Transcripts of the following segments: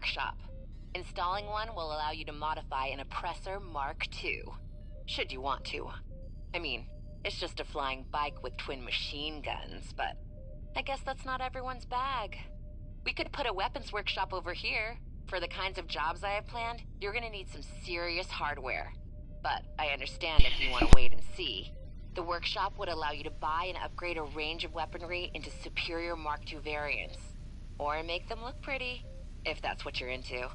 workshop. Installing one will allow you to modify an Oppressor Mark II, should you want to. I mean, it's just a flying bike with twin machine guns, but I guess that's not everyone's bag. We could put a weapons workshop over here. For the kinds of jobs I have planned, you're gonna need some serious hardware. But I understand if you want to wait and see. The workshop would allow you to buy and upgrade a range of weaponry into superior Mark II variants. Or make them look pretty, if that's what you're into.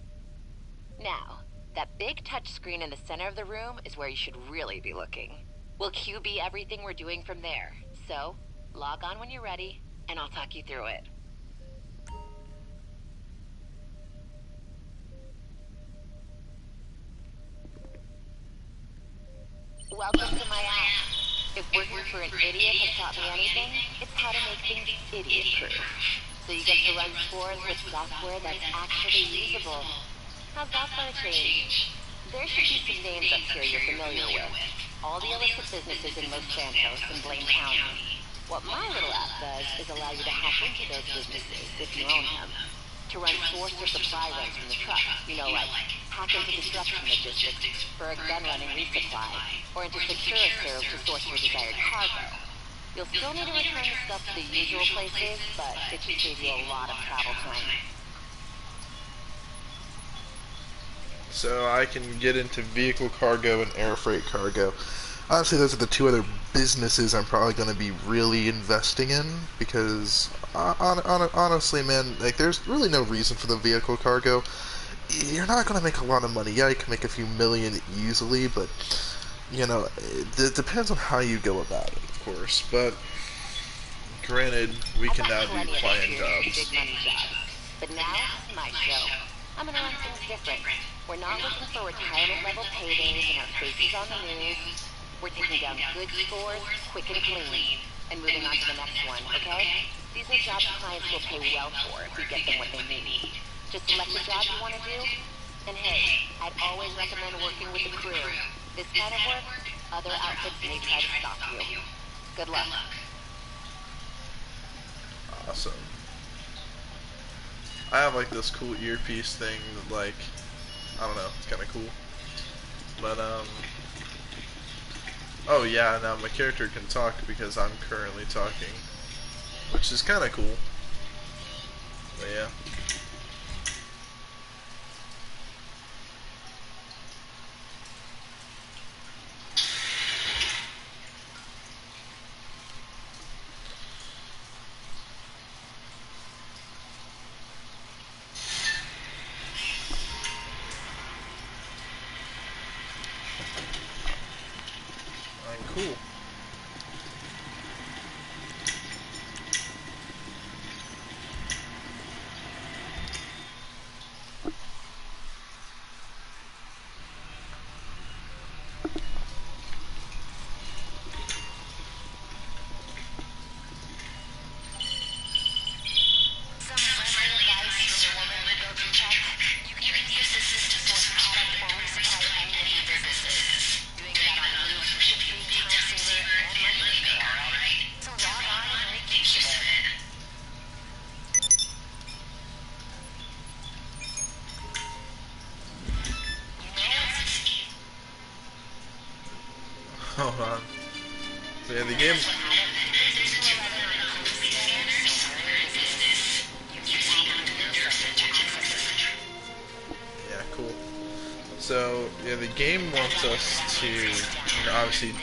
Now, that big touchscreen in the center of the room is where you should really be looking. We'll QB everything we're doing from there. So, log on when you're ready, and I'll talk you through it. Welcome to my app. If working for an idiot has taught me anything, it's how to make things idiot-proof. So you get to run scores with software that's actually usable. How's that for a change? There should be some names up here you're familiar with. All the illicit businesses in Los Santos and Blaine County. What my little app does is allow you to hack into those businesses if you own them. To run source or supply runs from the truck. You know, like hack into construction logistics for a gun running resupply, or into SecuriServe to source your desired cargo. You'll still need to return the stuff to the usual places, but it should save you a lot of travel time. So I can get into vehicle cargo and air freight cargo. Honestly, those are the two other businesses I'm probably going to be really investing in, because honestly, man, like, there's really no reason for the vehicle cargo. You're not going to make a lot of money. Yeah, you can make a few million easily, but, you know, it depends on how you go about it, of course. But, granted, we can now do client jobs. But now, it's my show. I'm going to run things different. We're not looking for retirement-level paydays and our faces on the news. We're taking down good scores, quick and clean, and moving on to the next one, okay? These are jobs clients will pay well for if we get them what they need. Just select the job you want to do, and hey, I'd always recommend working with the crew. This kind of work, other outfits may try to stop you. Good luck. Awesome. I have like this cool earpiece thing that, like, I don't know, it's kind of cool. But oh yeah, now my character can talk because I'm currently talking, which is kind of cool. But yeah. Cool. Hold on. So yeah, the game. Yeah, cool. So yeah, the game wants us to, obviously,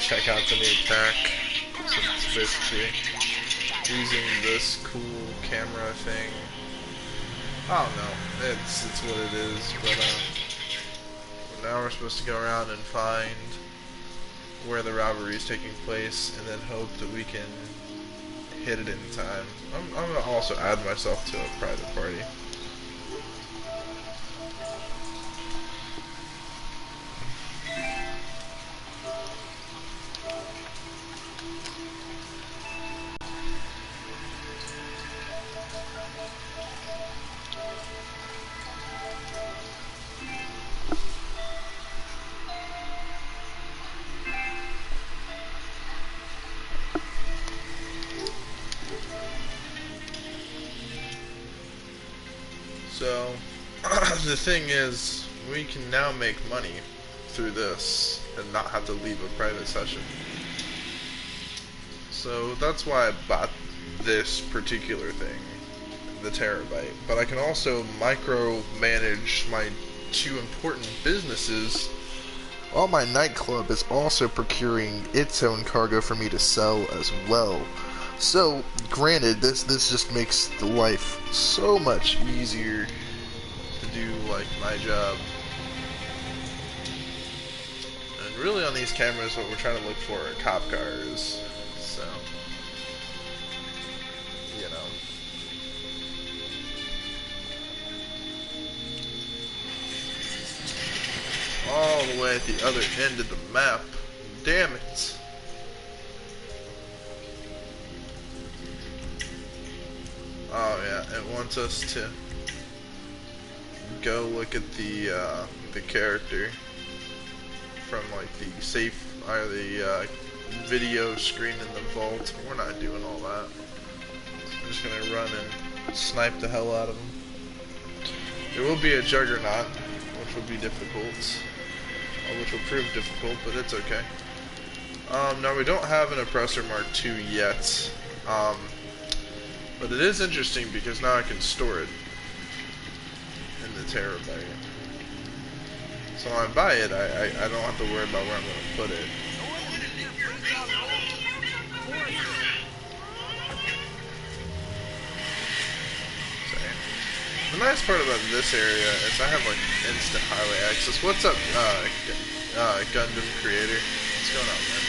check out the new attack. So it's basically using this cool camera thing. I don't know. It's what it is. But now we're supposed to go around and find where the robbery is taking place, and then hope that we can hit it in time. I'm gonna also add myself to a private party. So, the thing is, we can now make money through this and not have to leave a private session. So that's why I bought this particular thing, the Terabyte. But I can also micromanage my two important businesses, while my nightclub is also procuring its own cargo for me to sell as well. So, granted, this just makes the life so much easier to do, like, my job. And really on these cameras, what we're trying to look for are cop cars. So, you know. All the way at the other end of the map. Damn it. Oh yeah, it wants us to go look at the character from like the safe or the video screen in the vault. We're not doing all that. I'm just gonna run and snipe the hell out of them. There will be a Juggernaut, which will be difficult, or which will prove difficult, but it's okay. No, we don't have an Oppressor Mark II yet. But it is interesting because now I can store it in the Terabyte. So when I buy it, I don't have to worry about where I'm going to put it. So, the nice part about this area is I have like instant highway access. What's up, Gundam creator? What's going on, man?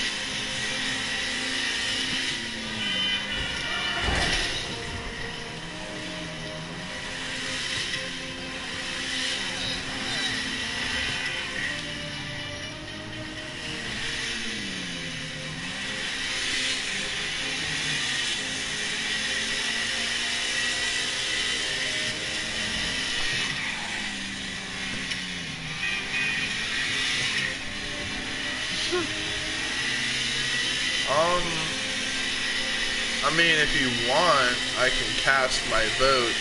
I mean, if you want, I can cast my vote,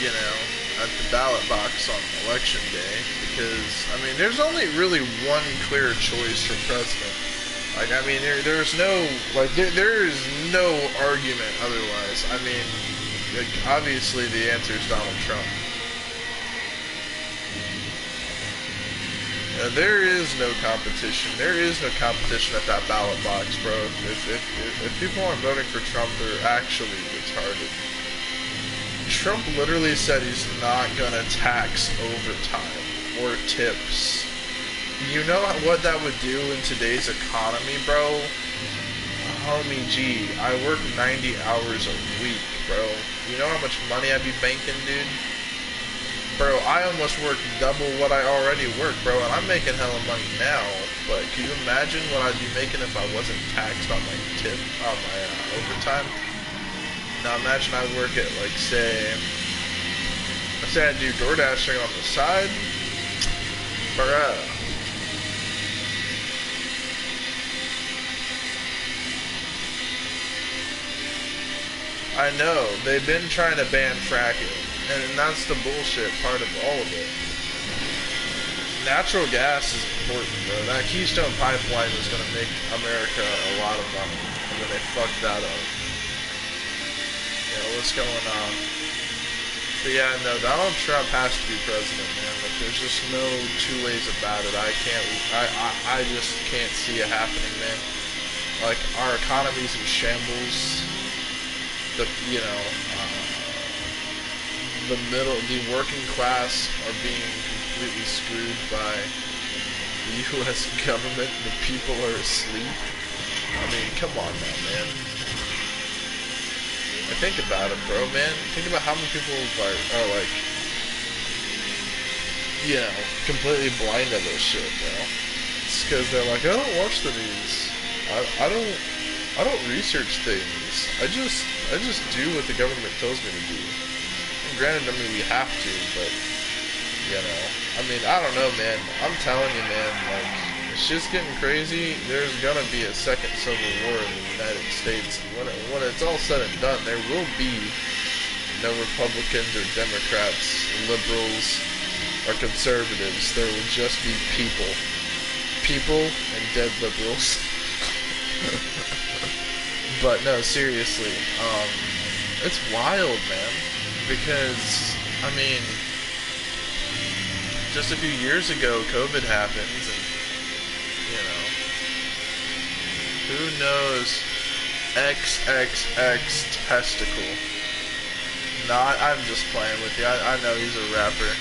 you know, at the ballot box on election day, because, I mean, there's only really one clear choice for president. Like, I mean, there's no, like, there is no argument otherwise. I mean, like, obviously the answer is Donald Trump. There is no competition. There is no competition at that ballot box, bro. If people aren't voting for Trump, they're actually retarded. Trump literally said he's not gonna tax overtime or tips. You know what that would do in today's economy, bro? Homie G, I work 90 hours a week, bro. You know how much money I'd be banking, dude? Bro, I almost work double what I already work, bro, and I'm making hella money now, but can you imagine what I'd be making if I wasn't taxed on my tip, on my overtime? Now imagine I work at, like, say I do door dashing on the side, bruh. I know, they've been trying to ban fracking. And that's the bullshit part of all of it. Natural gas is important, bro. That Keystone Pipeline is going to make America a lot of money. And then they fucked that up. Yeah, what's going on? But yeah, no, Donald Trump has to be president, man. Like, there's just no two ways about it. I just can't see it happening, man. Like, our economy's in shambles. The working class are being completely screwed by the U.S. government and the people are asleep. I mean, come on now, man. Think about it, bro, man. Think about how many people are like, you know, completely blind to this shit, bro. It's because they're like, I don't watch the news. I don't research things. I just do what the government tells me to do. Granted, I mean, we have to, but, you know, I mean, I don't know, man. I'm telling you, man, like, it's just getting crazy. There's gonna be a second civil war in the United States. When it's all said and done, there will be no Republicans or Democrats, liberals or conservatives. There will just be people. People and dead liberals. But no, seriously, it's wild, man. Because, I mean, just a few years ago, COVID happens, and, you know, who knows? XXX Testicle. Not, I'm just playing with you. I know he's a rapper.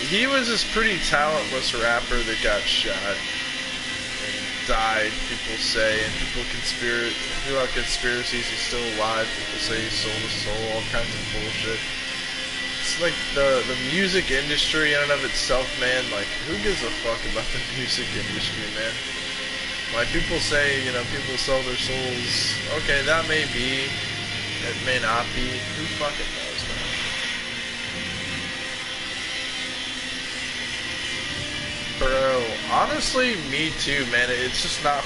He was this pretty talentless rapper that got shot and died, people say, and people about conspiracies, he's still alive, people say he sold his soul, all kinds of bullshit. It's like the music industry in and of itself, man, like, who gives a fuck about the music industry, man? Like, people say, you know, people sell their souls. Okay, that may be, it may not be, who fucking knows, man? Bro, honestly, me too, man. It's not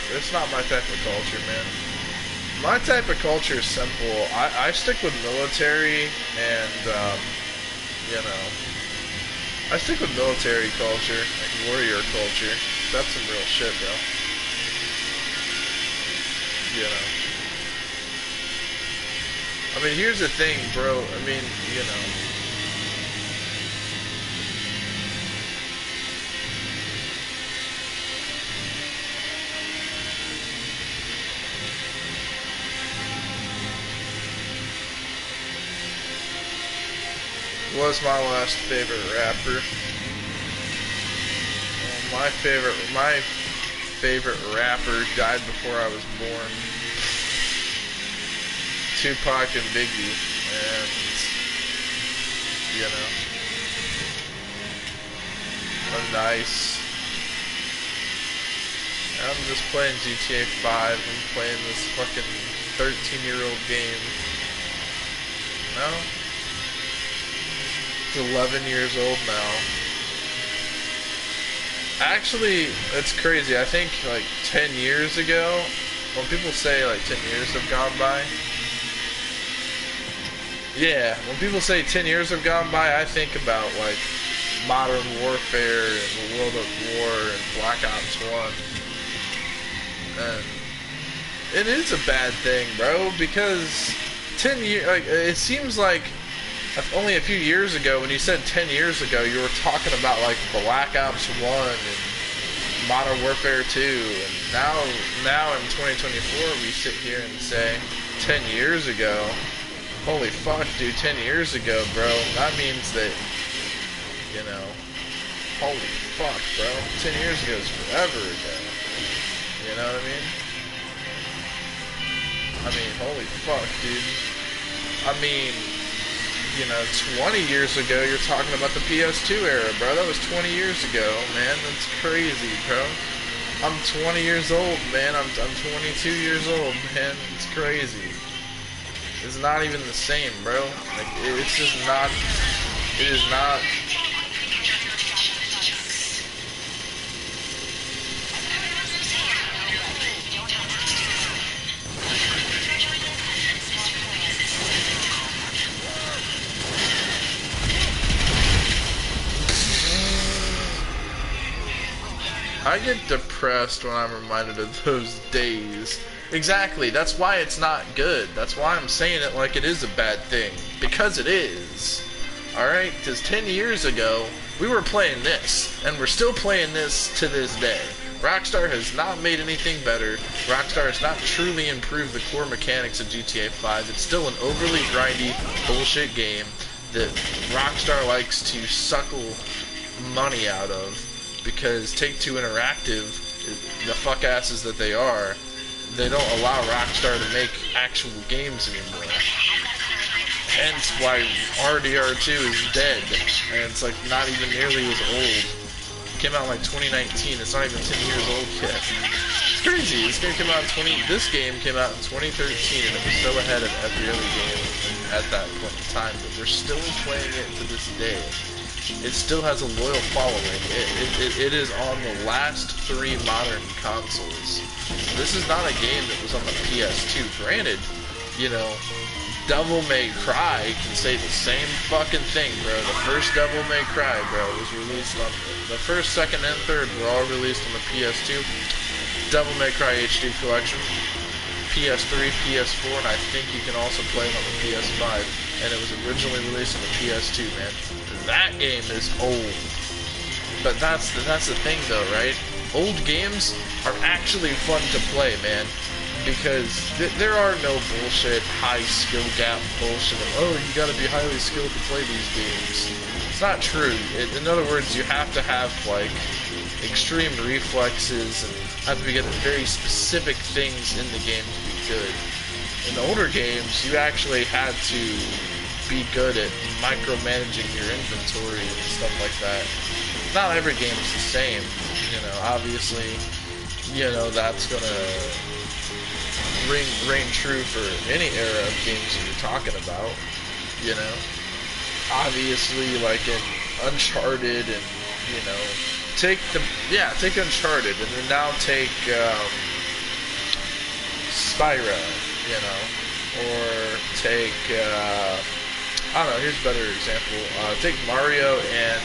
my type of culture, man. My type of culture is simple. I stick with military and, you know, I stick with military culture, like warrior culture. That's some real shit, bro. You know. I mean, here's the thing, bro. I mean, you know. Was my last favorite rapper. Well, my favorite rapper died before I was born. Tupac and Biggie, and you know, nice. I'm just playing GTA 5. I'm playing this fucking 13-year-old game. No? 11 years old now. Actually, it's crazy. I think like 10 years ago, when people say like 10 years have gone by, yeah, when people say 10 years have gone by, I think about like Modern Warfare and World at War and Black Ops 1. And it is a bad thing, bro, because 10 years, like, it seems like only a few years ago, when you said 10 years ago, you were talking about like Black Ops 1 and Modern Warfare 2, and now in 2024 we sit here and say 10 years ago. Holy fuck, dude, 10 years ago, bro. That means that, you know, holy fuck, bro. 10 years ago is forever ago. You know what I mean? Holy fuck, dude. I mean, you know, 20 years ago, you're talking about the PS2 era, bro. That was 20 years ago, man. That's crazy, bro. I'm 20 years old, man. I'm 22 years old, man. It's crazy. It's not even the same, bro. Like, it's just not. It is not. I get depressed when I'm reminded of those days. Exactly, that's why it's not good. That's why I'm saying it like it is a bad thing. Because it is. Alright? Because 10 years ago, we were playing this. And we're still playing this to this day. Rockstar has not made anything better. Rockstar has not truly improved the core mechanics of GTA 5. It's still an overly grindy bullshit game that Rockstar likes to suckle money out of. Because Take-Two Interactive, the fuck asses that they are, they don't allow Rockstar to make actual games anymore. Hence why RDR2 is dead, and it's like not even nearly as old. It came out in like 2019, it's not even 10 years old yet. It's crazy, this game came out in this game came out in 2013, and it was so ahead of every other game at that point in time, but we're still playing it to this day. It still has a loyal following. It is on the last 3 modern consoles. This is not a game that was on the PS2. Granted, you know, Devil May Cry can say the same fucking thing, bro. The first Devil May Cry, bro, was released on the first, second, and third were all released on the PS2. Devil May Cry HD Collection, PS3, PS4, and I think you can also play it on the PS5. And it was originally released on the PS2, man. That game is old. But that's the thing, though, right? Old games are actually fun to play, man. Because there are no bullshit, high skill gap bullshit of, oh, you gotta be highly skilled to play these games. It's not true. In other words, you have to have, like, extreme reflexes and have to be good at very specific things in the game to be good. In the older games, you actually had to be good at micromanaging your inventory and stuff like that. Not every game is the same, you know, obviously, you know, that's gonna reign true for any era of games that you're talking about, you know. Obviously, like in Uncharted and, you know, take Uncharted and then now take Spyro, you know, or take, I don't know, here's a better example, take Mario and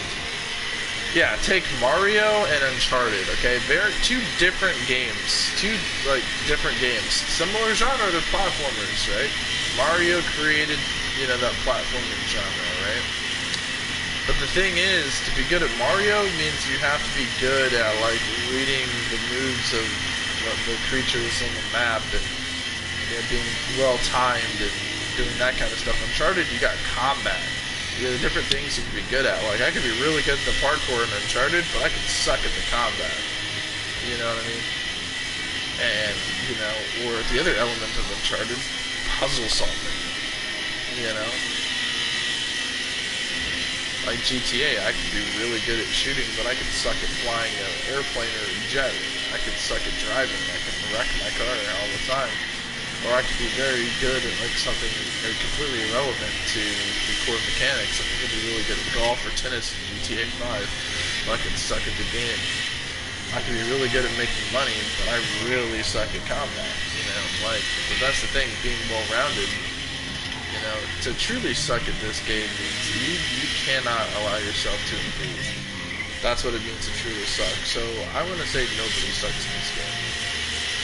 Uncharted, okay? They're two different games. Different games. Similar genre, they're platformers, right? Mario created, you know, that platforming genre, right? But the thing is, to be good at Mario means you have to be good at, like, reading the moves of the creatures on the map and, you know, being well-timed and doing that kind of stuff. Uncharted, you got combat. The different things you can be good at. Like, I could be really good at the parkour in Uncharted, but I could suck at the combat. You know what I mean? And, you know, or the other element of Uncharted, puzzle solving. You know? Like GTA, I could be really good at shooting, but I could suck at flying an airplane or a jet. I could suck at driving. I could wreck my car all the time. Or I could be very good at, like, something completely irrelevant to the core mechanics. I think I'd be really good at golf or tennis in GTA 5, but I could suck at the game. I could be really good at making money, but I really suck at combat, you know, like, but that's the thing, being well-rounded, you know, to truly suck at this game means you cannot allow yourself to improve. That's what it means to truly suck. So, I want to say nobody sucks in this game.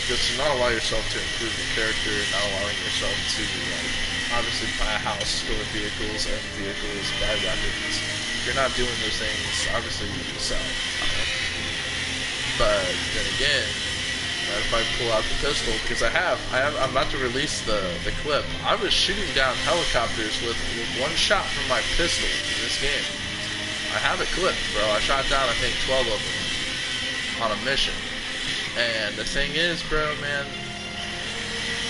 Just to not allow yourself to improve your character, not allowing yourself to, like, obviously buy a house, store vehicles, own vehicles, buy weapons. If you're not doing those things, obviously you need to sell. But then again, if I pull out the pistol, because I'm about to release the clip. I was shooting down helicopters with one shot from my pistol in this game. I have it clipped, bro. I shot down, I think, 12 of them on a mission. And the thing is, bro, man,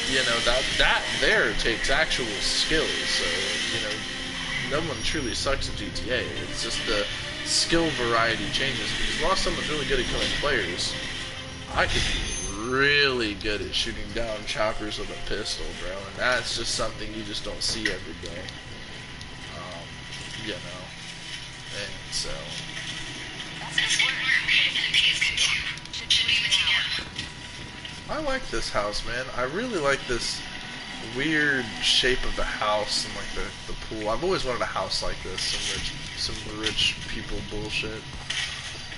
you know, that there takes actual skill. So, you know, no one truly sucks at GTA. It's just the skill variety changes. Because while someone's really good at killing players, I could be really good at shooting down choppers with a pistol, bro. And that's just something you just don't see every day. You know. And so... I like this house, man. I really like this weird shape of the house and like the pool. I've always wanted a house like this. Some rich people bullshit.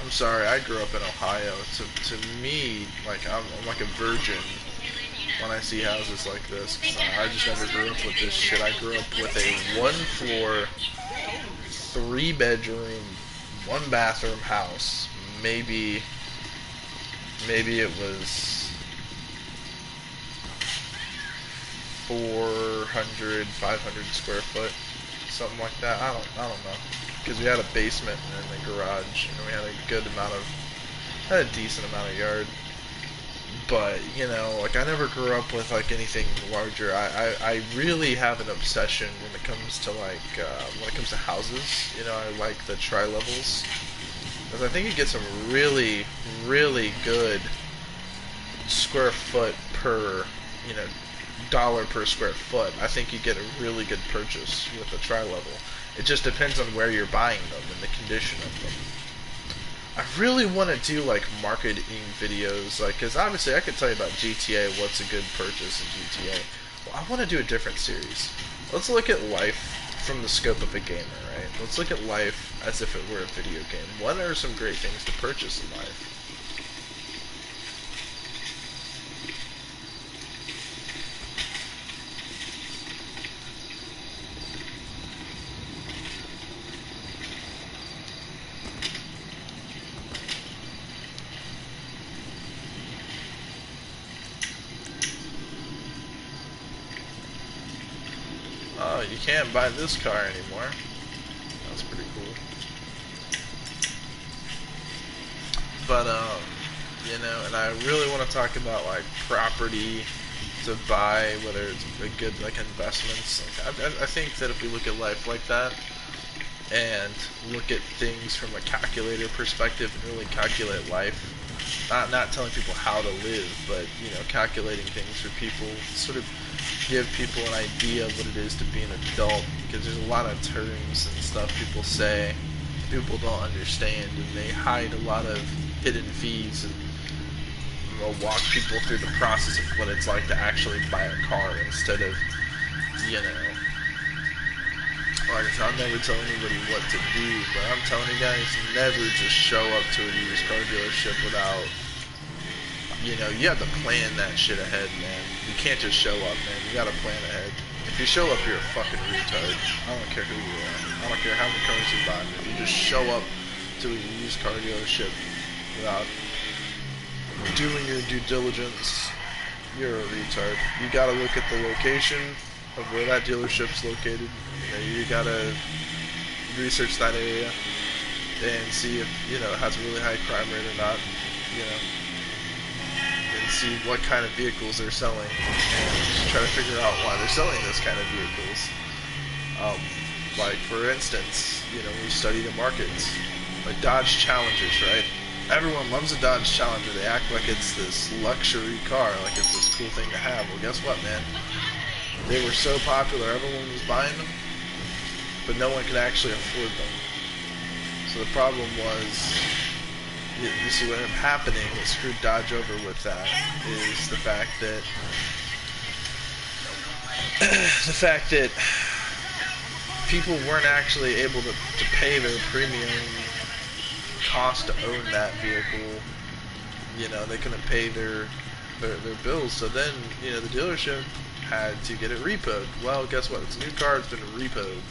I'm sorry, I grew up in Ohio. To me, like I'm like a virgin when I see houses like this. 'Cause I just never grew up with this shit. I grew up with a 1-floor, 3-bedroom, 1-bathroom house. Maybe it was 400, 500 square foot, something like that. I don't know, because we had a basement and a garage, and we had a decent amount of yard. But you know, like I never grew up with like anything larger. I really have an obsession when it comes to houses. You know, I like the tri-levels, because I think you get some really, really good square foot per, you know, dollar per square foot. I think you get a really good purchase with a tri-level. It just depends on where you're buying them and the condition of them. I really want to do like marketing videos, like, because obviously I could tell you about GTA, what's a good purchase in GTA. Well, I want to do a different series. let's look at life from the scope of a gamer, right? Let's look at life as if it were a video game. What are some great things to purchase in life? Oh, you can't buy this car anymore. That's pretty cool. But, you know, and I really want to talk about, like, property to buy, whether it's a good, like, investments. Like, I think that if we look at life like that, and look at things from a calculator perspective and really calculate life, not telling people how to live, but, you know, calculating things for people, sort of give people an idea of what it is to be an adult, because there's a lot of terms and stuff people say people don't understand, and they hide a lot of hidden fees, and will walk people through the process of what it's like to actually buy a car instead of, you know, like I said, I'll never tell anybody what to do, but I'm telling you guys, never just show up to a used car dealership without, you know, you have to plan that shit ahead, man. You can't just show up, man. You gotta plan ahead. If you show up, you're a fucking retard. I don't care who you are. I don't care how many cars you buy. If you just show up to a used car dealership without doing your due diligence, you're a retard. You gotta look at the location of where that dealership's located. You gotta research that area and see if, you know, it has a really high crime rate or not, you know, and see what kind of vehicles they're selling, and try to figure out why they're selling this kind of vehicles. Like, for instance, you know, we study the markets, like Dodge Challengers, right? Everyone loves a Dodge Challenger. They act like it's this luxury car, like it's this cool thing to have. Well, guess what, man? They were so popular, everyone was buying them, but no one could actually afford them. So the problem was, you see what ended up happening, what screwed Dodge over with that, is the fact that people weren't actually able to pay their premium cost to own that vehicle. You know, they couldn't pay their bills, so then, you know, the dealership had to get it repoed. Well, guess what? It's a new car, it's been repoed.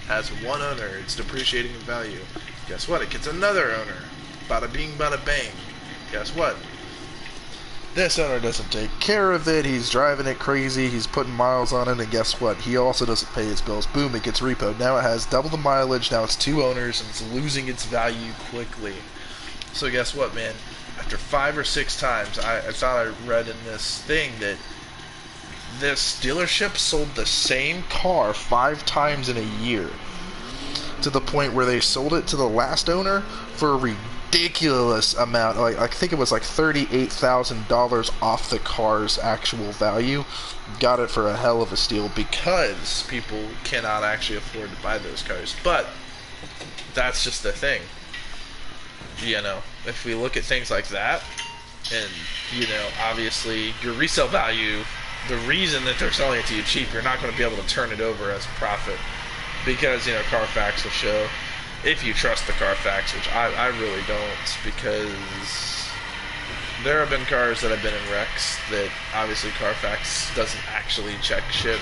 Has one owner, it's depreciating in value. Guess what? It gets another owner. Bada bing, bada bang. Guess what? This owner doesn't take care of it, he's driving it crazy, he's putting miles on it, and guess what? He also doesn't pay his bills. Boom, it gets repoed. Now it has double the mileage, now it's two owners, and it's losing its value quickly. So guess what, man? After 5 or 6 times, I thought I read in this thing that this dealership sold the same car 5 times in a year, to the point where they sold it to the last owner for a ridiculous amount. Like, I think it was like $38,000 off the car's actual value. Got it for a hell of a steal because people cannot actually afford to buy those cars. But that's just the thing. You know, if we look at things like that, and, you know, obviously your resale value, the reason that they're selling it to you cheap, you're not going to be able to turn it over as a profit, because, you know, Carfax will show, if you trust the Carfax, which I really don't, because there have been cars that have been in wrecks that obviously Carfax doesn't actually check shit.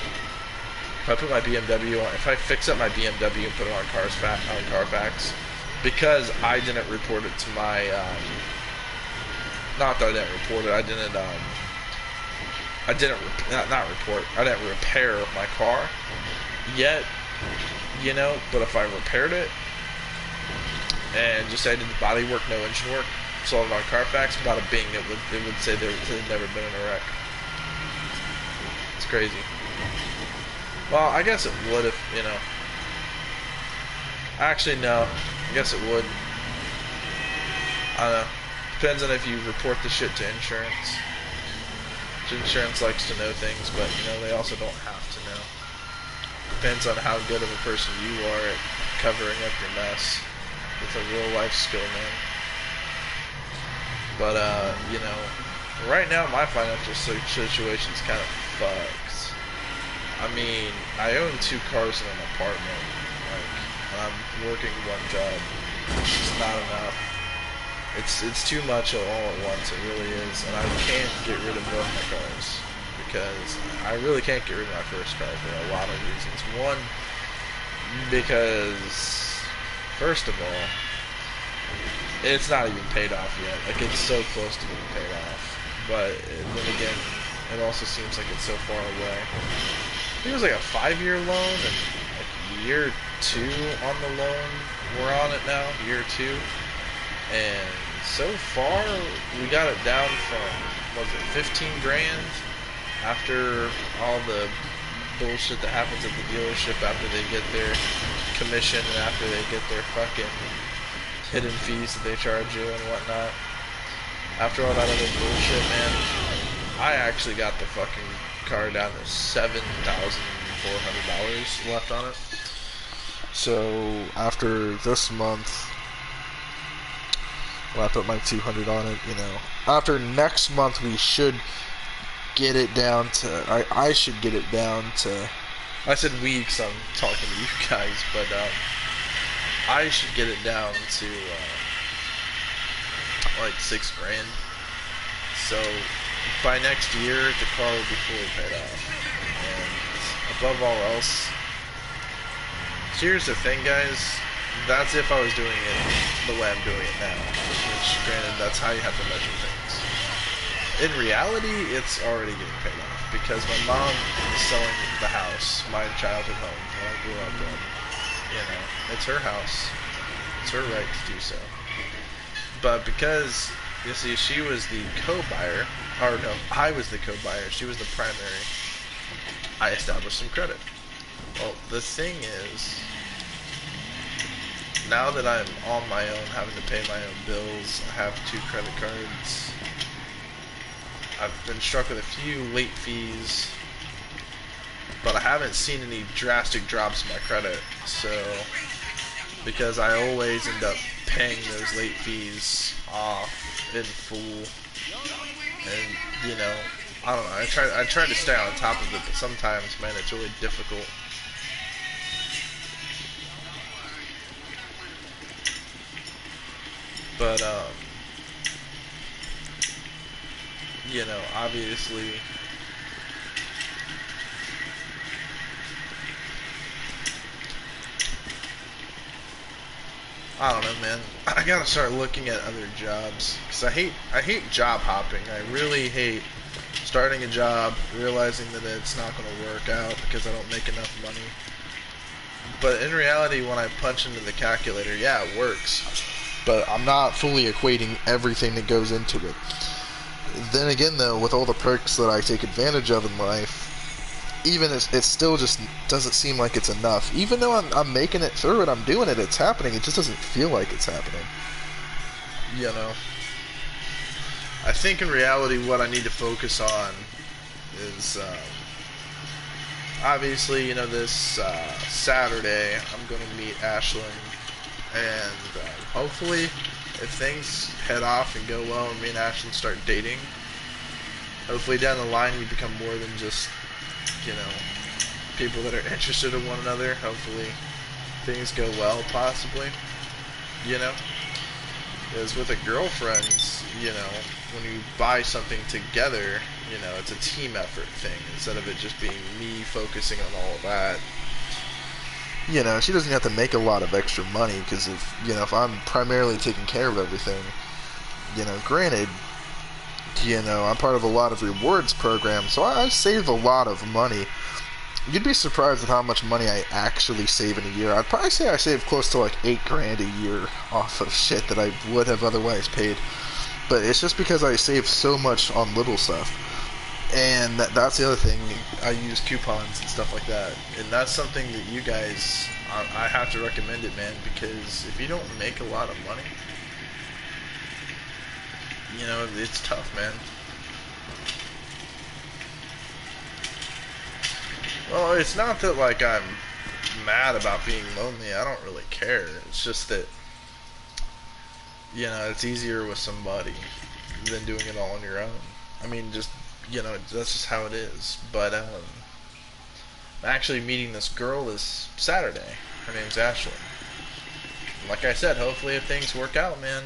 If I put my BMW on, if I fix up my BMW and put it on Carfax, because I didn't report it to my, not that I didn't report it, I didn't repair my car yet, you know, but if I repaired it and just say I did the body work, no engine work, sold it on Carfax, bada bing, it would say they'd never been in a wreck. It's crazy. Well, I guess it would if, you know, actually no, I guess it would. I don't know. Depends on if you report the shit to insurance. Insurance likes to know things, but, you know, they also don't have to know. Depends on how good of a person you are at covering up your mess. It's a real life skill, man. But, you know, right now my financial situation's kind of fucked. I mean, I own 2 cars in an apartment. Like, and I'm working one job. It's just not enough. It's too much all at once. It really is, and I can't get rid of both my cars because I really can't get rid of my first car for a lot of reasons. One, because first of all, it's not even paid off yet. Like, it's so close to being paid off, but then again, it also seems like it's so far away. I think it was like a 5-year loan, and like year 2 on the loan. We're on it now, year 2, and so far we got it down from, what was it, 15 grand after all the bullshit that happens at the dealership after they get their commission and after they get their fucking hidden fees that they charge you and whatnot. After all that other bullshit, man, I actually got the fucking car down to $7,400 left on it. So after this month, when I put my 200 on it, you know, after next month we should get it down to, I should get it down to, I said we because I'm talking to you guys, but I should get it down to like 6 grand. So by next year the car will be fully paid off. And above all else, here's the thing, guys, that's if I was doing it the way I'm doing it now, which granted that's how you have to measure things. In reality, it's already getting paid off because my mom is selling the house, my childhood home where I grew up in. You know, it's her house. It's her right to do so. But because, you see, she was the co-buyer, or no, I was the co-buyer, she was the primary, I established some credit. Well, the thing is, now that I'm on my own, having to pay my own bills, I have 2 credit cards, I've been struck with a few late fees, but I haven't seen any drastic drops in my credit, so, because I always end up paying those late fees off in full, and, you know, I don't know, I try to stay on top of it, but sometimes, man, it's really difficult. But, you know, obviously, I don't know, man. I gotta start looking at other jobs, because I hate job hopping. I really hate starting a job, realizing that it's not going to work out because I don't make enough money. But in reality, when I punch into the calculator, yeah, it works. But I'm not fully equating everything that goes into it. Then again, though, with all the perks that I take advantage of in life, even it still just doesn't seem like it's enough. Even though I'm making it through it, I'm doing it, it's happening, it just doesn't feel like it's happening. You know? I think in reality what I need to focus on is, obviously, you know, this Saturday I'm going to meet Ashlyn, and hopefully if things head off and go well and me and Ashlyn start dating, hopefully down the line we become more than just, you know, people that are interested in one another. Hopefully things go well, possibly, you know, because with a girlfriend, you know, when you buy something together, you know, it's a team effort thing instead of it just being me focusing on all of that. You know, she doesn't have to make a lot of extra money, because if I'm primarily taking care of everything, you know, granted, you know, I'm part of a lot of rewards programs, so I save a lot of money. You'd be surprised at how much money I actually save in a year. I'd probably say I save close to like $8,000 a year off of shit that I would have otherwise paid. But it's just because I save so much on little stuff. And that's the other thing. I use coupons and stuff like that. And that's something that you guys, I have to recommend it, man, because if you don't make a lot of money, you know, it's tough, man. Well, it's not that, like, I'm mad about being lonely. I don't really care. It's just that, you know, it's easier with somebody than doing it all on your own. I mean, just, you know, that's just how it is. But, I'm actually meeting this girl this Saturday. Her name's Ashley. Like I said, hopefully if things work out, man,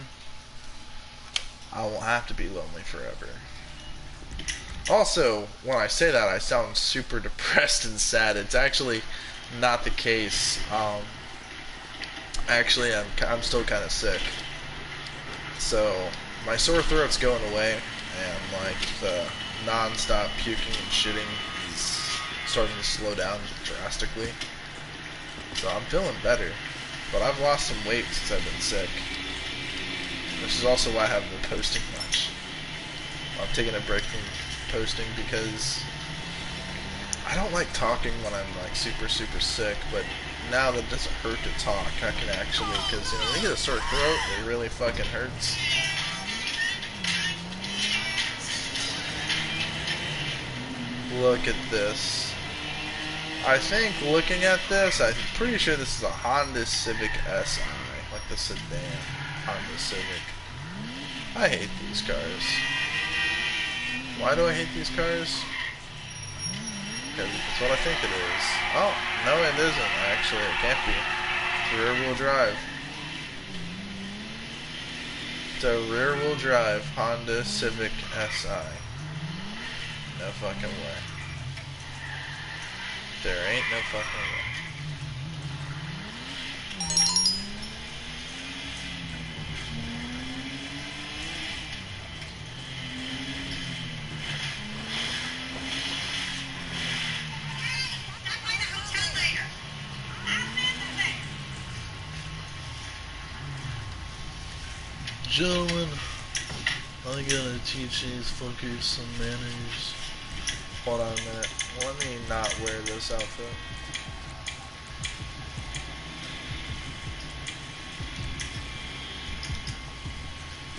I won't have to be lonely forever. Also, when I say that, I sound super depressed and sad. It's actually not the case. Actually, I'm still kind of sick. So, my sore throat's going away, and like the non-stop puking and shitting is starting to slow down drastically. So I'm feeling better, but I've lost some weight since I've been sick, which is also why I haven't been posting much. I'm taking a break from posting because I don't like talking when I'm like super sick, but now that it doesn't hurt to talk, I can actually, because when you get a sore throat, it really fucking hurts. Look at this. I think looking at this, I'm pretty sure this is a Honda Civic Si, like the sedan Honda Civic. I hate these cars. Why do I hate these cars? Because it's what I think it is. Oh, no it isn't, actually. It can't be. It's rear-wheel drive. It's a rear-wheel drive Honda Civic Si. No fucking way. There ain't no fucking way. Gentlemen, I gotta teach these fuckers some manners. Hold on a minute. Let me not wear this outfit.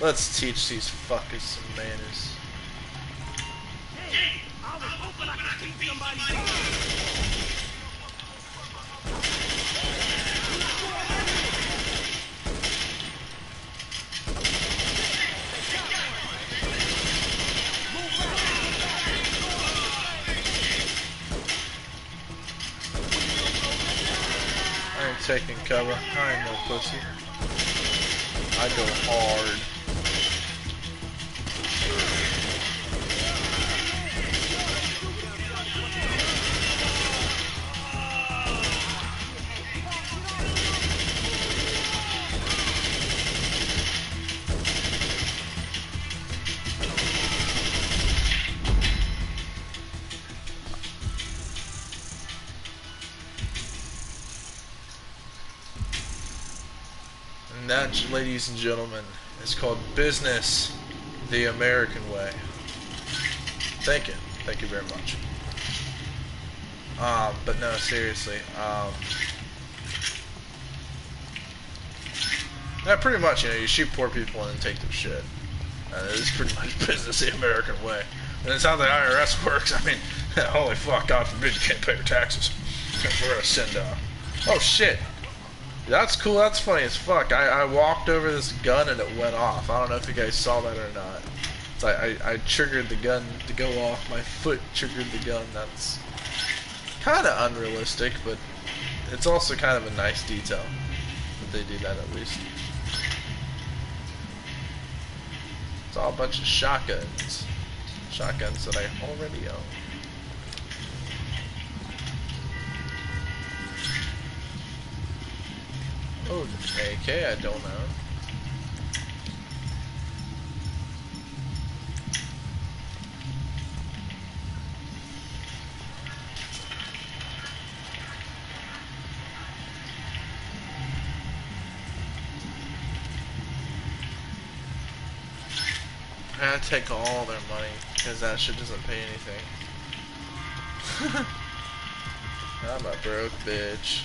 Let's teach these fuckers some manners. Hey, I was hoping I could beat somebody. I ain't taking cover. I ain't no pussy. I go hard. And that, ladies and gentlemen, is called business the American way. Thank you. Thank you very much. But no, seriously. Yeah, pretty much, you shoot poor people and then take their shit. It is pretty much business the American way. And it's how the IRS works. I mean, holy fuck, God forbid you can't pay your taxes. We're gonna send, oh shit. That's cool, that's funny as fuck. I walked over this gun and it went off. I don't know if you guys saw that or not. So I triggered the gun to go off. My foot triggered the gun. That's kind of unrealistic, but it's also kind of a nice detail that they do that at least. It's all a bunch of shotguns. Shotguns that I already own. Oh, AK, I don't know. I gotta take all their money, because that shit doesn't pay anything. I'm a broke bitch.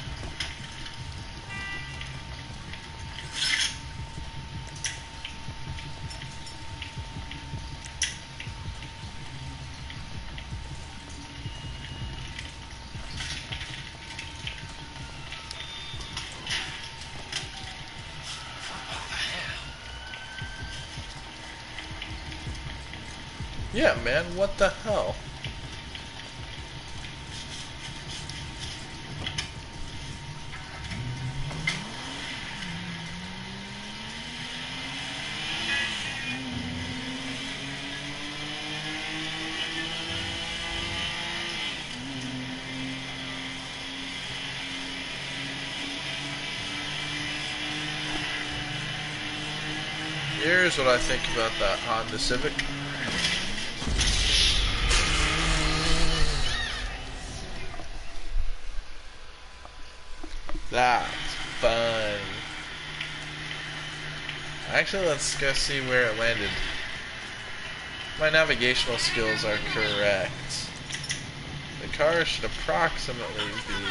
Yeah, man, what the hell? Here's what I think about that Honda Civic. That's fun. Actually, let's go see where it landed. My navigational skills are correct. The car should approximately be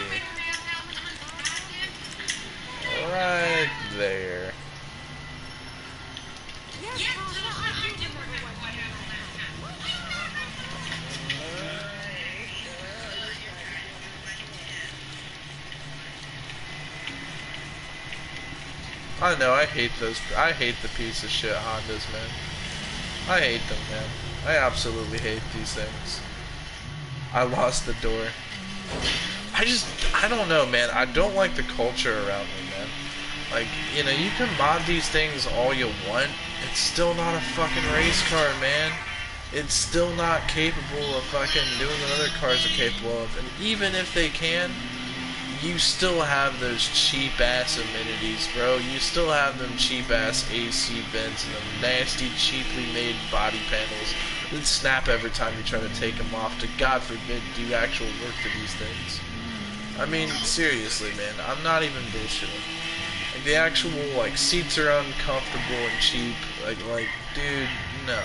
right there. I know, I hate the piece of shit Hondas, man. I hate them, man. I absolutely hate these things. I lost the door. I don't know, man. I don't like the culture around them, man. Like, you know, you can mod these things all you want. It's still not a fucking race car, man. It's still not capable of fucking doing what other cars are capable of. And even if they can, you still have those cheap-ass amenities, bro. You still have them cheap-ass AC vents and them nasty, cheaply made body panels that snap every time you try to take them off to, God forbid, do actual work to these things. I mean, seriously, man, I'm not even bullshitting. Like, the actual, like, seats are uncomfortable and cheap. Like, dude, no.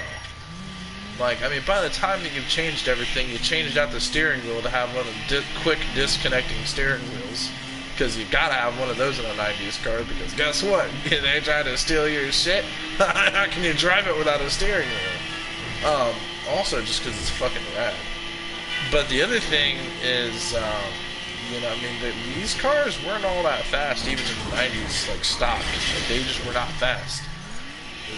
Like, I mean, by the time that you've changed everything, you changed out the steering wheel to have one of the quick disconnecting steering wheels. Because you gotta have one of those in a 90s car, because guess what? They try to steal your shit. How can you drive it without a steering wheel? Also, just because it's fucking rad. But the other thing is, you know, I mean, these cars weren't all that fast, even in the 90s, like, stock. Like, they just were not fast.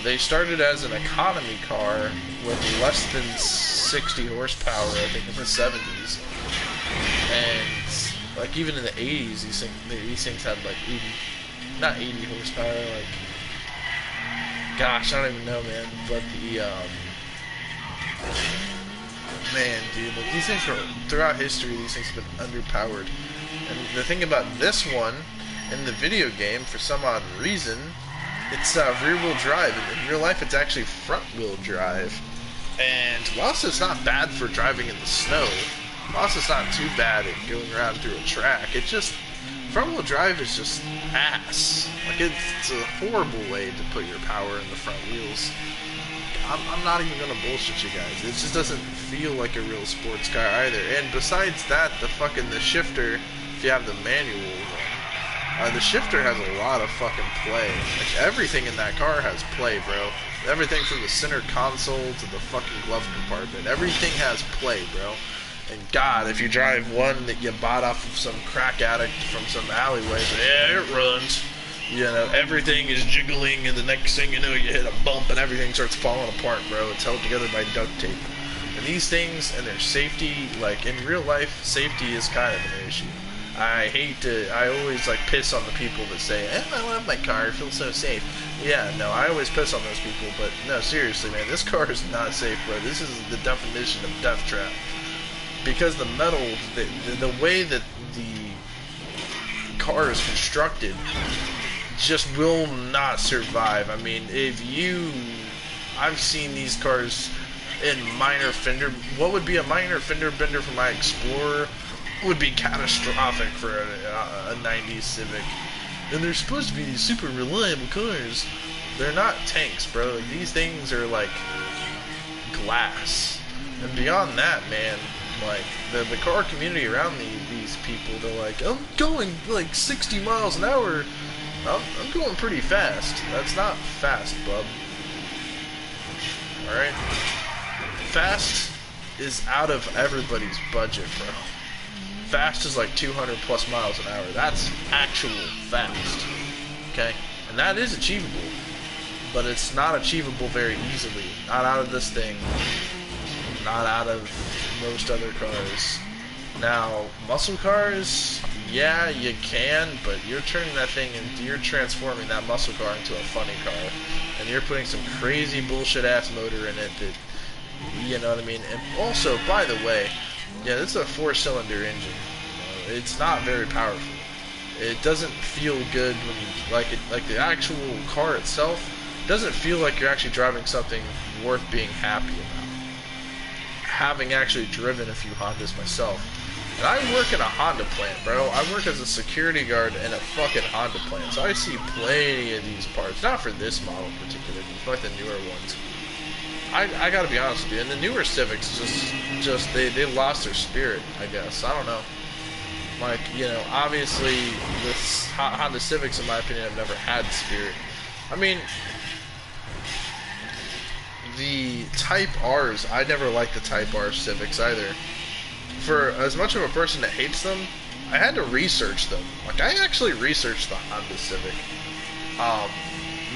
They started as an economy car with less than 60 horsepower, I think, in the 70s. And, like, even in the 80s, these things had, like, 80, not 80 horsepower, like, gosh, I don't even know, man, but man, dude, like, these things throughout history, these things have been underpowered. And the thing about this one, in the video game, for some odd reason, it's rear-wheel drive, and in real life it's actually front-wheel drive. And whilst it's not bad for driving in the snow, whilst it's not too bad at going around through a track, it's just, front-wheel drive is just ass. Like, it's a horrible way to put your power in the front wheels. I'm not even gonna bullshit you guys. It just doesn't feel like a real sports car either. And besides that, the shifter, if you have the manual one, the shifter has a lot of fucking play. Like, everything in that car has play, bro. Everything from the center console to the fucking glove compartment. Everything has play, bro. And God, if you drive one that you bought off of some crack addict from some alleyway, yeah, it runs. You know, everything is jiggling, and the next thing you know, you hit a bump and everything starts falling apart, bro. It's held together by duct tape. And these things and their safety, like, in real life, safety is kind of an issue. I always, like, piss on the people that say, I love my car, it feels so safe. Yeah, no, I always piss on those people, but no, seriously, man, this car is not safe, bro. This is the definition of death trap. Because the metal, the way that the car is constructed just will not survive. I mean, I've seen these cars in minor fender, what would be a minor fender bender for my Explorer would be catastrophic for a 90s Civic. And they're supposed to be these super reliable cars. They're not tanks, bro. Like, these things are like glass. And beyond that, man, like, the car community around these people, they're like, I'm going like 60 miles an hour. I'm going pretty fast. That's not fast, bub. Alright? Fast is out of everybody's budget, bro. Fast is like 200 plus miles an hour. That's actual fast. Okay? And that is achievable. But it's not achievable very easily. Not out of this thing. Not out of most other cars. Now, muscle cars, yeah, you can, but you're turning that thing into, you're transforming that muscle car into a funny car. And you're putting some crazy bullshit ass motor in it that, you know what I mean? And also, by the way, yeah, this is a 4-cylinder engine. You know, it's not very powerful. It doesn't feel good when you, like the actual car itself doesn't feel like you're actually driving something worth being happy about. Having actually driven a few Hondas myself. And I work in a Honda plant, bro. I work as a security guard in a fucking Honda plant. So I see plenty of these parts. Not for this model in particular, but like the newer ones. I gotta be honest with you. And the newer Civics they lost their spirit, I guess. I don't know. Like, you know, obviously this Honda Civics, in my opinion, have never had spirit. I mean, the Type R's, I never liked the Type R Civics either. For as much of a person that hates them, I had to research them. Like, I actually researched the Honda Civic.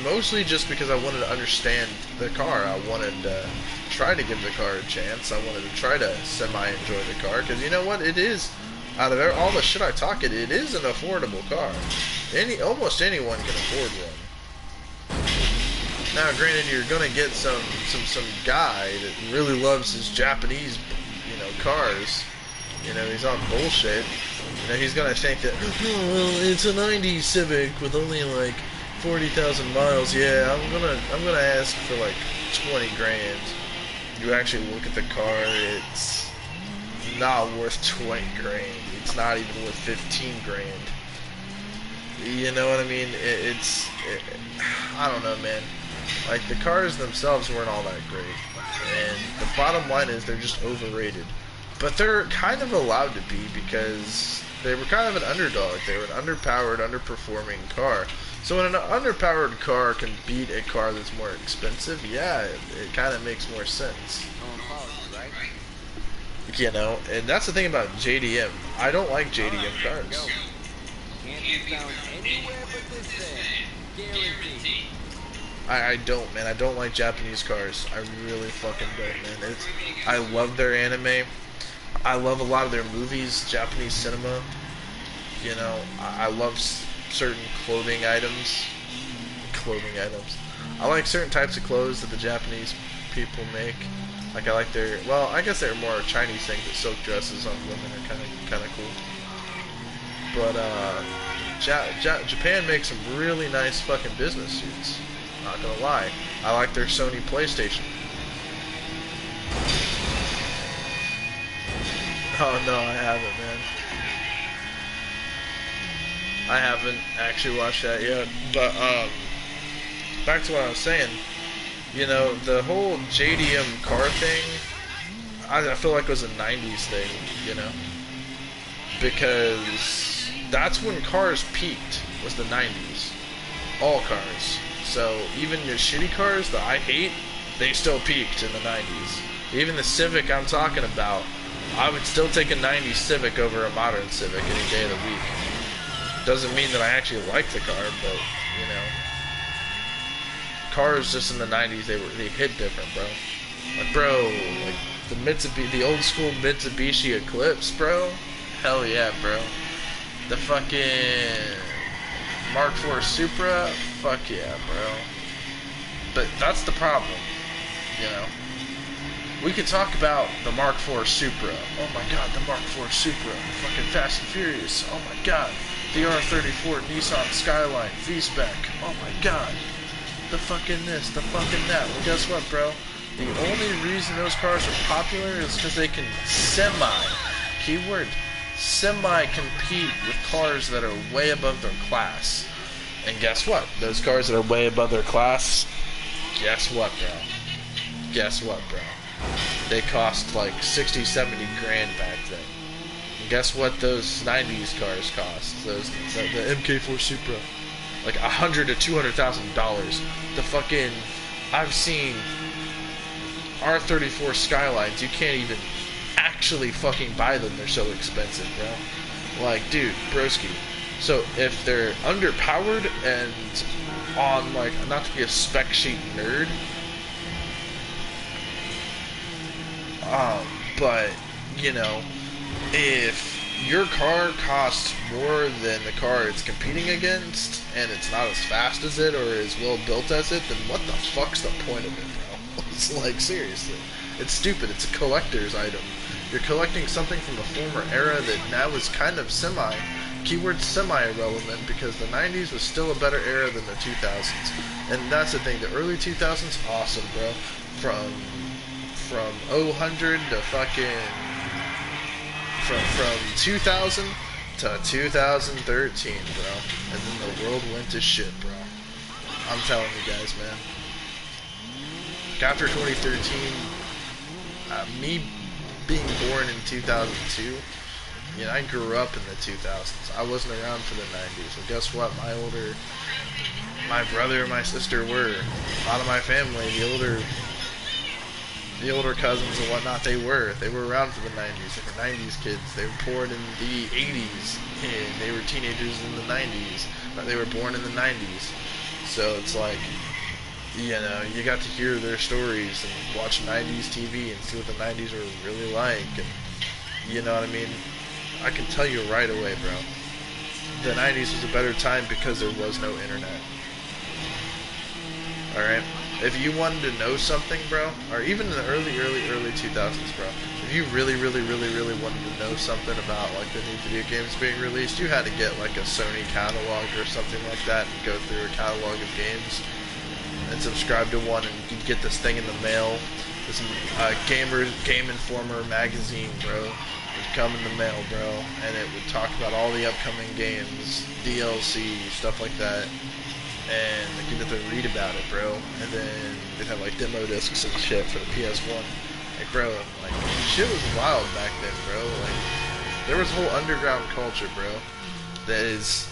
Mostly just because I wanted to understand the car. I wanted to try to give the car a chance. I wanted to try to semi-enjoy the car. Because you know what? It is, out of all the shit I talk, it is an affordable car. Almost anyone can afford one. Now, granted, you're gonna get some guy that really loves his Japanese, you know, cars. You know, he's on bullshit. You know, he's gonna think that, oh, well, it's a '90s Civic with only like 40,000 miles. Yeah, I'm gonna ask for like 20 grand. You actually look at the car, it's not worth 20 grand. It's not even worth 15 grand. You know what I mean? I don't know, man. Like, the cars themselves weren't all that great. And the bottom line is they're just overrated. But they're kind of allowed to be because they were kind of an underdog. They were an underpowered, underperforming car. So when an underpowered car can beat a car that's more expensive, yeah, it kind of makes more sense. You know, and that's the thing about JDM. I don't like JDM cars. I don't, man. I don't like Japanese cars. I really fucking don't, man. I love their anime. I love a lot of their movies, Japanese cinema. You know, I love certain clothing items. I like certain types of clothes that the Japanese people make. Like, I like their, well, I guess they're more Chinese things, but silk dresses on women are kind of cool. But Japan makes some really nice fucking business suits. Not gonna lie. I like their Sony PlayStation. Oh no, I haven't, man. I haven't actually watched that yet. But back to what I was saying. You know, the whole JDM car thing, I feel like it was a 90s thing, you know? Because that's when cars peaked, was the 90s. All cars. So even your shitty cars that I hate, they still peaked in the 90s. Even the Civic I'm talking about, I would still take a 90s Civic over a modern Civic any day of the week. Doesn't mean that I actually like the car, but, you know. Cars just in the 90s, they hit different, bro. Like, bro, like the old school Mitsubishi Eclipse, bro. Hell yeah, bro. The fucking Mark IV Supra, fuck yeah, bro. But that's the problem, you know. We could talk about the Mark IV Supra. Oh my god, the Mark IV Supra. Fucking Fast and Furious. Oh my god. The R34 Nissan Skyline V-Spec. Oh my god. The fucking this, the fucking that. Well, guess what, bro? The only reason those cars are popular is because they can keyword, semi-compete with cars that are way above their class. And guess what? Those cars that are way above their class, guess what, bro? Guess what, bro? They cost like 60, 70 grand back then. And guess what those 90s cars cost? The MK4 Supra. Like $100,000 to $200,000. The fucking, I've seen R34 Skylines. You can't even actually fucking buy them. They're so expensive, bro. Like, dude, broski. So if they're underpowered and on, like, not to be a spec sheet nerd, but you know, if your car costs more than the car it's competing against, and it's not as fast as it or as well built as it, then what the fuck's the point of it, bro? It's like, seriously. It's stupid. It's a collector's item. You're collecting something from a former era that now is kind of keyword semi-irrelevant because the 90s was still a better era than the 2000s. And that's the thing, the early 2000s, awesome, bro. From 0 to fucking from 2000 to 2013, bro. And then the world went to shit, bro. I'm telling you guys, man. After 2013, me being born in 2002, you know, I grew up in the 2000s. I wasn't around for the 90s. And guess what? My brother and my sister were. A lot of my family, the older cousins and whatnot, they were around for the 90s. They were 90s kids. They were born in the 80s, and they were teenagers in the 90s. But they were born in the 90s. So it's like, you know, you got to hear their stories and watch 90s TV and see what the 90s were really like. And you know what I mean? I can tell you right away, bro. The 90s was a better time because there was no internet. Alright? If you wanted to know something, bro, or even in the early 2000s, bro, if you really wanted to know something about, like, the new video games being released, you had to get, like, a Sony catalog or something like that and go through a catalog of games and subscribe to one, and you'd get this thing in the mail, this Game Informer magazine, bro. It would come in the mail, bro, and it would talk about all the upcoming games, DLC, stuff like that. And like, you'd have to read about it, bro. And then they'd have like demo discs and shit for the PS1. Like, bro, like, shit was wild back then, bro. Like, there was a whole underground culture, bro, that is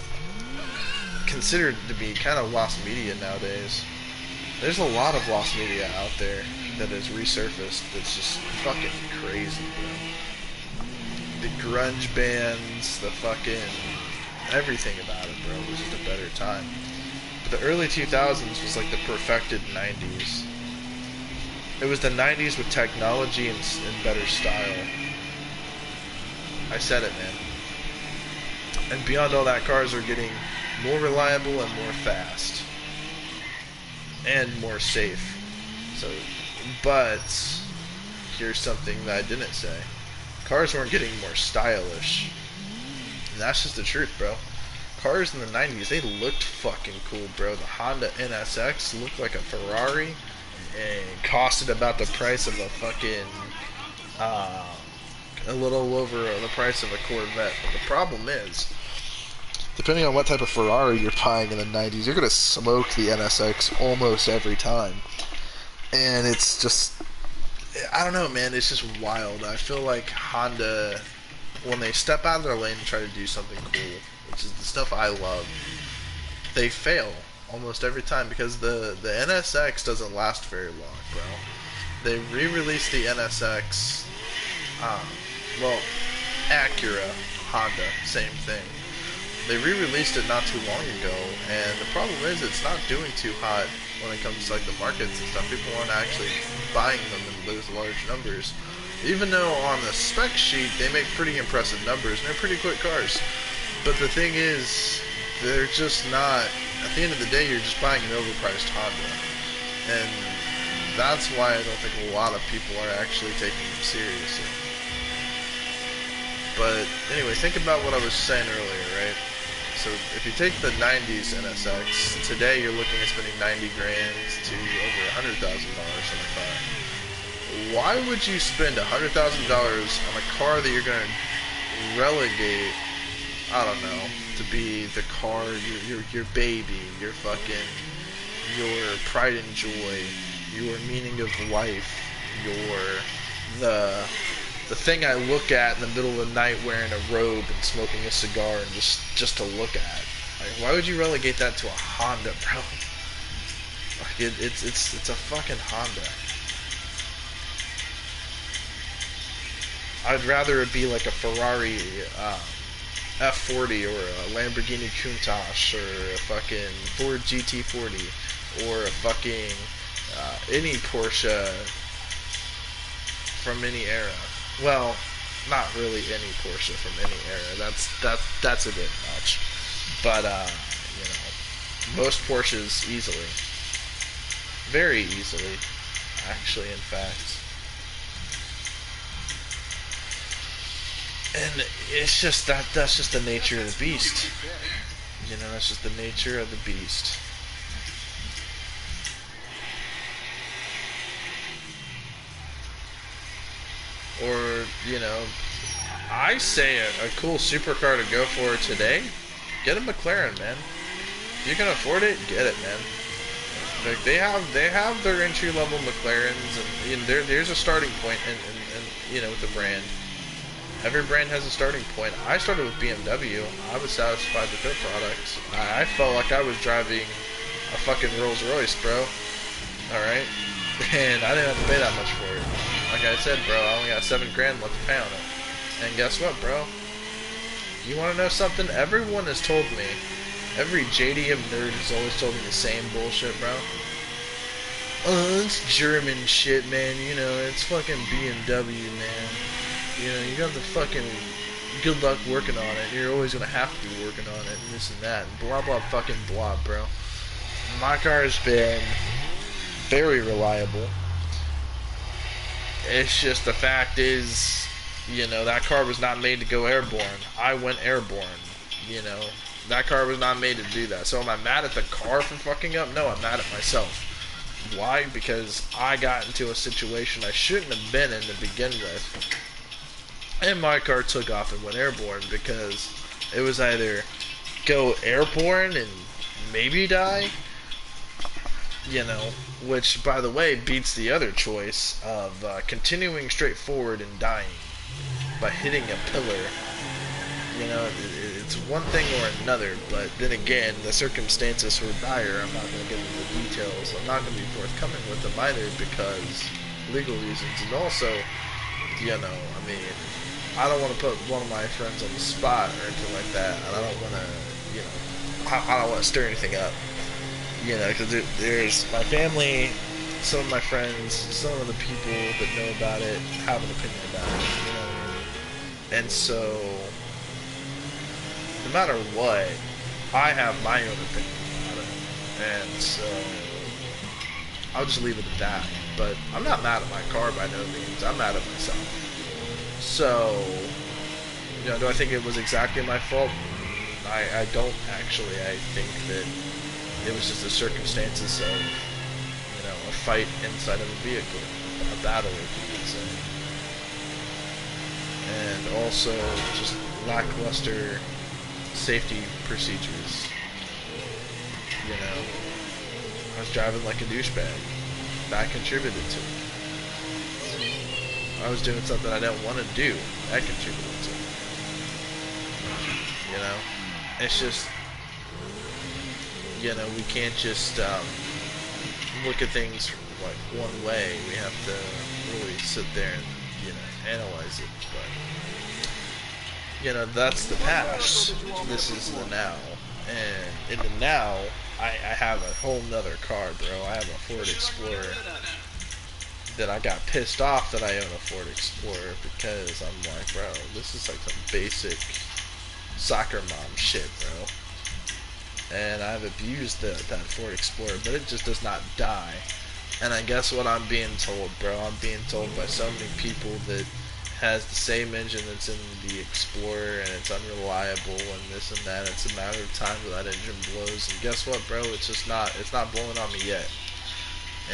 considered to be kind of lost media nowadays. There's a lot of lost media out there that has resurfaced that's just fucking crazy, bro. The grunge bands, the fucking everything about it, bro. It was just a better time. But the early 2000s was like the perfected 90s. It was the 90s with technology and better style. I said it, man. And beyond all that, cars are getting more reliable and more fast. And more safe. So, but here's something that I didn't say. Cars weren't getting more stylish. And that's just the truth, bro. Cars in the 90s, they looked fucking cool, bro. The Honda NSX looked like a Ferrari and costed about the price of a fucking, a little over the price of a Corvette. But the problem is, depending on what type of Ferrari you're buying in the 90s, you're going to smoke the NSX almost every time. And it's just, I don't know, man, it's just wild. I feel like Honda, when they step out of their lane and try to do something cool, which is the stuff I love, they fail almost every time because the NSX doesn't last very long, bro. They re-released the NSX, well, Acura, Honda, same thing. They re-released it not too long ago, and the problem is it's not doing too hot when it comes to like the markets and stuff. People aren't actually buying them in those large numbers. Even though on the spec sheet they make pretty impressive numbers and they're pretty quick cars. But the thing is, they're just not, at the end of the day, you're just buying an overpriced Honda. And that's why I don't think a lot of people are actually taking them seriously. But anyway, think about what I was saying earlier, right? So if you take the 90s NSX, today you're looking at spending 90 grand to over $100,000 on a car. Why would you spend $100,000 on a car that you're going to relegate, I don't know, to be the car, your baby, your fucking, your pride and joy, your meaning of life, the thing I look at in the middle of the night wearing a robe and smoking a cigar and just to look at. Like, why would you relegate that to a Honda, bro? Like, it's a fucking Honda. I'd rather it be like a Ferrari F40 or a Lamborghini Countach or a fucking Ford GT40 or a fucking any Porsche from any era. Well, not really any Porsche from any era. That's a bit much. But you know, most Porsches easily, very easily, actually, in fact. And it's just that's just the nature of the beast. You know, that's just the nature of the beast. Or, you know, I say a cool supercar to go for today, get a McLaren, man. If you can afford it, get it, man. Like they have their entry level McLarens, and you know, there's a starting point, and you know, with the brand. Every brand has a starting point. I started with BMW. I was satisfied with their products. I felt like I was driving a fucking Rolls Royce, bro. Alright? And I didn't have to pay that much for it. Like I said, bro, I only got $7 grand left to pay on it. And guess what, bro? You wanna know something? Everyone has told me, every JDM nerd has always told me the same bullshit, bro. Oh, it's German shit, man. You know, it's fucking BMW, man. You know, you got the fucking good luck working on it. You're always gonna have to be working on it, and this and that, and blah blah fucking blah, bro. My car has been very reliable. It's just the fact is, you know, that car was not made to go airborne. I went airborne. You know, that car was not made to do that. So am I mad at the car for fucking up? No, I'm mad at myself. Why? Because I got into a situation I shouldn't have been in to begin with. And my car took off and went airborne because it was either go airborne and maybe die, you know, which, by the way, beats the other choice of continuing straight forward and dying by hitting a pillar. You know, it's one thing or another, but then again, the circumstances were dire. I'm not going to get into the details. I'm not going to be forthcoming with them either because legal reasons, and also, you know, I mean, I don't want to put one of my friends on the spot or anything like that, and I don't want to, you know, I don't want to stir anything up, you know, because there's my family, some of my friends, some of the people that know about it have an opinion about it, you know what I mean? And so, no matter what, I have my own opinion about it, and so, I'll just leave it at that. But I'm not mad at my car by no means, I'm mad at myself. So, you know, do I think it was exactly my fault? I don't actually. I think that it was just the circumstances of, you know, a fight inside of a vehicle, a battle, if you could say. And also just lackluster safety procedures. You know, I was driving like a douchebag. That contributed to it. I was doing something I didn't want to do. That contributed to it. You know? It's just, you know, we can't just look at things like one way. We have to really sit there and, you know, analyze it. But, you know, that's the past. This is the now. And in the now, I have a whole nother car, bro. I have a Ford Explorer that I got pissed off that I own a Ford Explorer because I'm like, bro, this is like some basic soccer mom shit, bro. And I've abused that Ford Explorer, but it just does not die. And I guess what I'm being told, bro, I'm being told by so many people that has the same engine that's in the Explorer and it's unreliable and this and that. It's a matter of time till that engine blows. And guess what, bro? It's not blowing on me yet.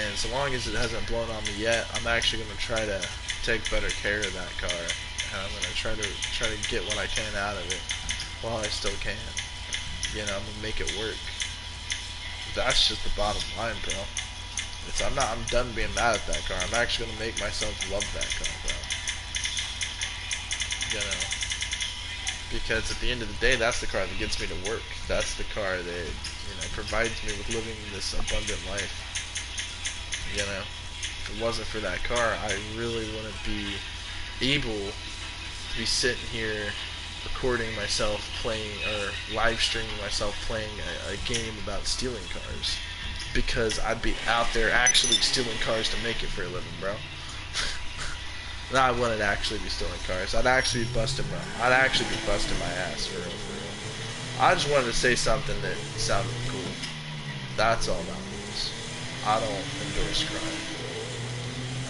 And so long as it hasn't blown on me yet, I'm actually going to try to take better care of that car. And I'm going to try to get what I can out of it while I still can. You know, I'm going to make it work. That's just the bottom line, bro. I'm done being mad at that car. I'm actually going to make myself love that car, bro. You know, because at the end of the day, that's the car that gets me to work. That's the car that, you know, provides me with living this abundant life. You know, if it wasn't for that car, I really wouldn't be able to be sitting here recording myself playing, or live streaming myself playing a game about stealing cars, because I'd be out there actually stealing cars to make it for a living, bro. No, I wouldn't actually be stealing cars. I'd actually be busting my ass for real. I just wanted to say something that sounded cool. That's all that means. I don't endorse crime.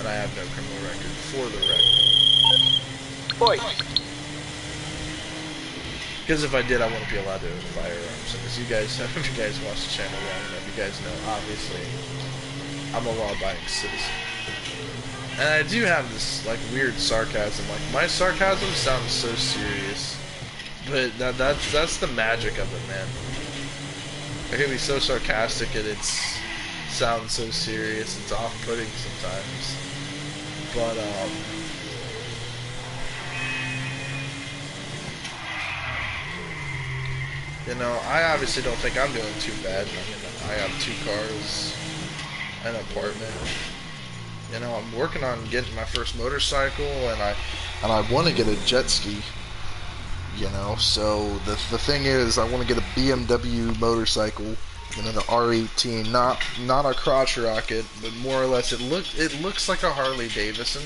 And I have no criminal record, for the record. Boy. Because if I did, I wouldn't be allowed to own firearms. Because you guys, if you guys watch the channel long enough, you guys know, obviously, I'm a law-abiding citizen. And I do have this, like, weird sarcasm. Like, my sarcasm sounds so serious. But that's the magic of it, man. I can be so sarcastic and it sounds so serious. It's off-putting sometimes. But, you know, I obviously don't think I'm doing too bad. I mean, I have 2 cars, an apartment. You know, I'm working on getting my first motorcycle, and I want to get a jet ski. You know, so the thing is, I want to get a BMW motorcycle, you know, the R18, not a crotch rocket, but more or less it looks like a Harley Davidson.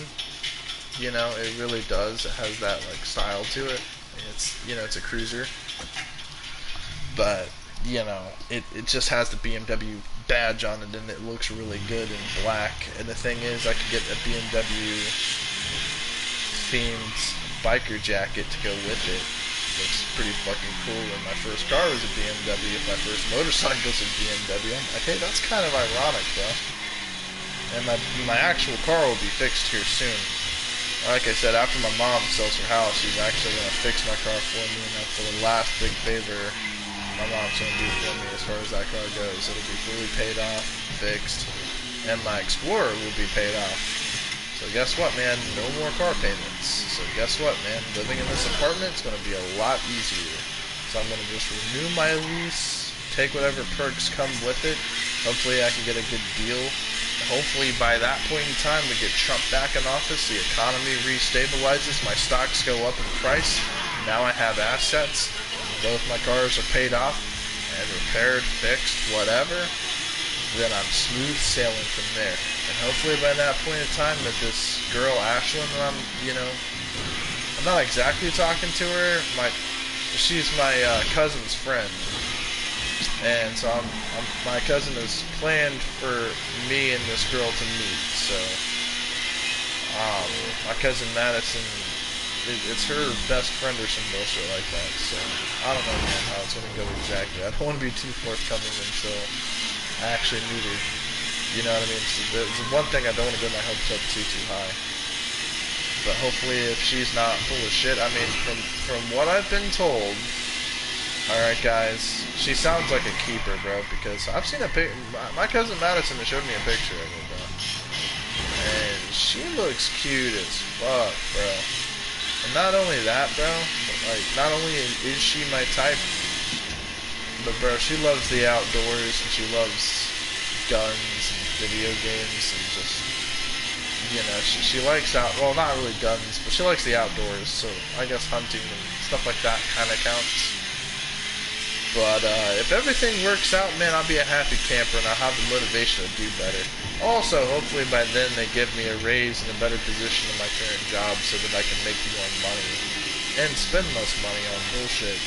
You know, it really does. It has that like style to it. It's, you know, it's a cruiser, but you know, it just has the BMW badge on it, and it looks really good in black. And the thing is, I could get a BMW themed biker jacket to go with it. Looks pretty fucking cool. And my first car was a BMW. If my first motorcycle was a BMW, I'm like, hey, that's kind of ironic, bro. And my actual car will be fixed here soon. Like I said, after my mom sells her house, she's actually gonna fix my car for me, and that's the last big favor my mom's gonna do for me as far as that car goes. It'll be fully paid off, fixed, and my Explorer will be paid off. So guess what, man? No more car payments. So guess what, man? Living in this apartment is going to be a lot easier. So I'm going to just renew my lease, take whatever perks come with it. Hopefully I can get a good deal. Hopefully by that point in time we get Trump back in office, the economy restabilizes, my stocks go up in price. Now I have assets. Both my cars are paid off and repaired, fixed, whatever. Then I'm smooth sailing from there. And hopefully by that point in time that this girl, Ashlyn, that I'm not exactly talking to her, she's my cousin's friend. And so my cousin has planned for me and this girl to meet. So, my cousin Madison, it's her best friend or some bullshit like that. So, I don't know, man, how it's going to go exactly. I don't want to be too forthcoming until I actually meet her. You know what I mean? So the one thing I don't want to get my hopes up too high. But hopefully, if she's not full of shit, I mean, from what I've been told, alright guys, she sounds like a keeper, bro, because I've seen a picture. My cousin Madison showed me a picture of her, bro. And she looks cute as fuck, bro. And not only that, bro, but like, not only is she my type, but bro, she loves the outdoors, and she loves guns and video games, and just, you know, she likes well, not really guns, but she likes the outdoors, so I guess hunting and stuff like that kind of counts. But if everything works out, man, I'll be a happy camper, and I'll have the motivation to do better. Also, hopefully by then they give me a raise and a better position in my current job so that I can make more money and spend less money on bullshit,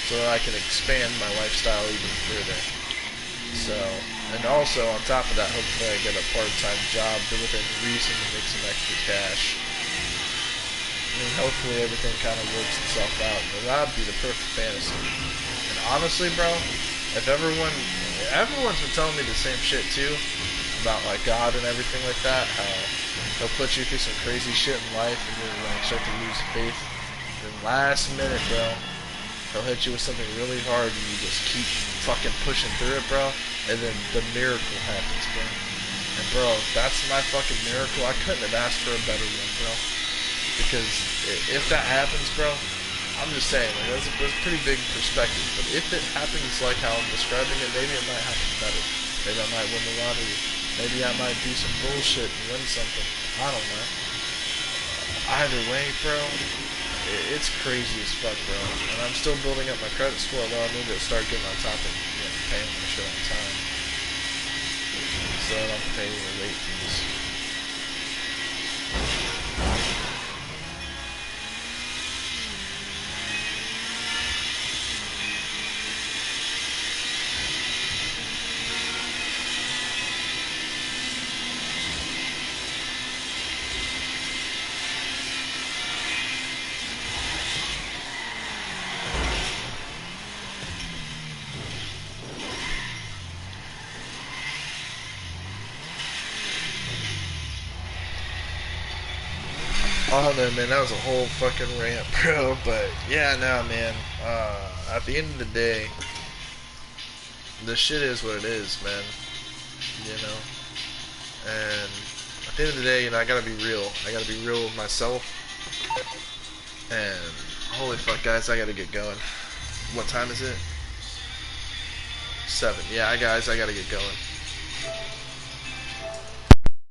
so that I can expand my lifestyle even further. So, and also on top of that, hopefully I get a part-time job within reason to make some extra cash. I mean, hopefully everything kind of works itself out, and that'd be the perfect fantasy. And honestly, bro, if everyone's been telling me the same shit too, about like God and everything like that, how he'll put you through some crazy shit in life and you'll like start to lose faith. Then last minute, bro, he'll hit you with something really hard and you just keep fucking pushing through it, bro. And then the miracle happens, bro. And bro, that's my fucking miracle. I couldn't have asked for a better one, bro. Because if that happens, bro, I'm just saying, like, that's a pretty big perspective. But if it happens like how I'm describing it, maybe it might happen better. Maybe I might win the lottery. Maybe I might do some bullshit and win something. I don't know. Either way, bro, it's crazy as fuck, bro. And I'm still building up my credit score, though I need to start getting on top of, you know, paying my shit on time. So I don't have to pay the late fees. I don't know, man. That was a whole fucking rant, bro. But yeah, no, man. At the end of the day, the shit is what it is, man. You know. And at the end of the day, you know, I gotta be real. I gotta be real with myself. And holy fuck, guys, I gotta get going. What time is it? 7. Yeah, guys, I gotta get going.